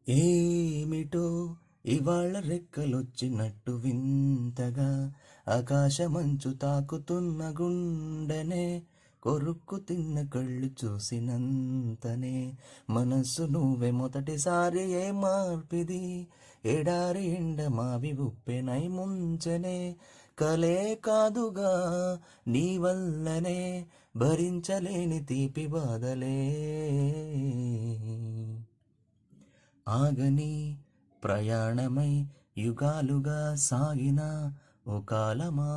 ఏమిటో ఇవాళ రెక్కలొచ్చినట్టు వింతగా ఆకాశమంచు తాకుతున్న గుండెనే కొరుక్కు తిన్న కళ్ళు చూసినంతనే మనస్సు నువ్వే మొదటిసారి ఏ మార్పిది ఎడారి ఎండ మావి ఉప్పెనై ముంచనే కలే కాదుగా నీ వల్లనే భరించలేని తీపి బాధలే ఆగని ప్రయాణమై యుగాలుగా సాగిన ఓ కాలమా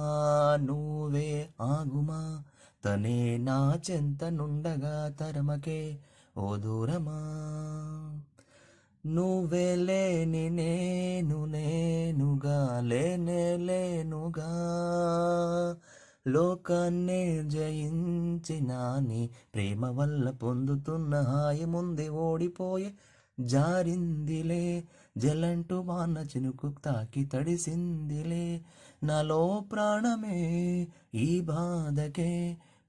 నువ్వే ఆగుమా తనే నా చెంత నుండగా తరమకే ఓ దూరమా నువ్వే లేని నేనుగా లేనే లేనుగా లోకాన్నే జయించిన నీ ప్రేమ వల్ల పొందుతున్న హాయి ముందే ఓడిపోయే జారిందిలే జలంటూ వాన చినుకు తాకి తడిసిందిలే నాలో ప్రాణమే ఈ బాధకే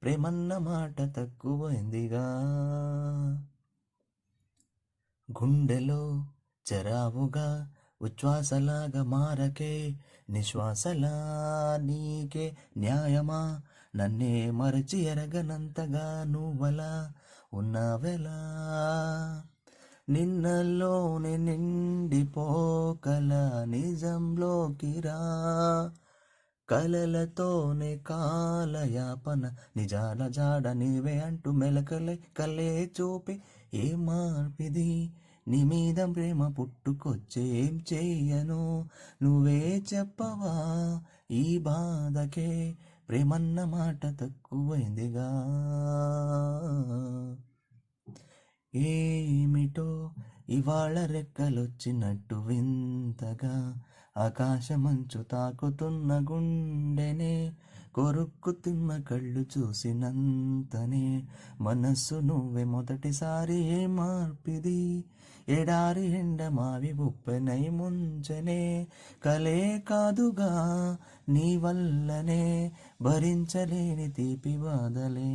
ప్రేమన్న మాట తక్కువైందిగా గుండెలో చెరావుగా ఉచ్ఛ్వాసలాగా మారకే నిశ్వాసలా నీకే న్యాయమా నన్నే మరచి ఎరగనంతగా నువ్వలా ఉన్నావెలా నిన్నలోనే నిండిపోకల నిజంలోకి రా కలలతోనే కాలయాపన నిజాల జాడ నీవే అంటూ మెలకలే కలే చూపి ఏ మార్పిది నీ మీద ప్రేమ పుట్టుకొచ్చే ఏం చెయ్యను నువ్వే చెప్పవా ఈ బాధకే ప్రేమన్న మాట తక్కువైందిగా ఏమిటో ఇవాళ రెక్కలొచ్చినట్టు వింతగా ఆకాశమంచు తాకుతున్న గుండెనే కొరుక్కుతున్న కళ్ళు చూసినంతనే మనస్సు నువ్వే మొదటిసారి ఏ మార్పిది ఎడారి ఎండ మావి ఉప్పెనై ముంచనే కలే కాదుగా నీ వల్లనే భరించలేని తీపి బాధలే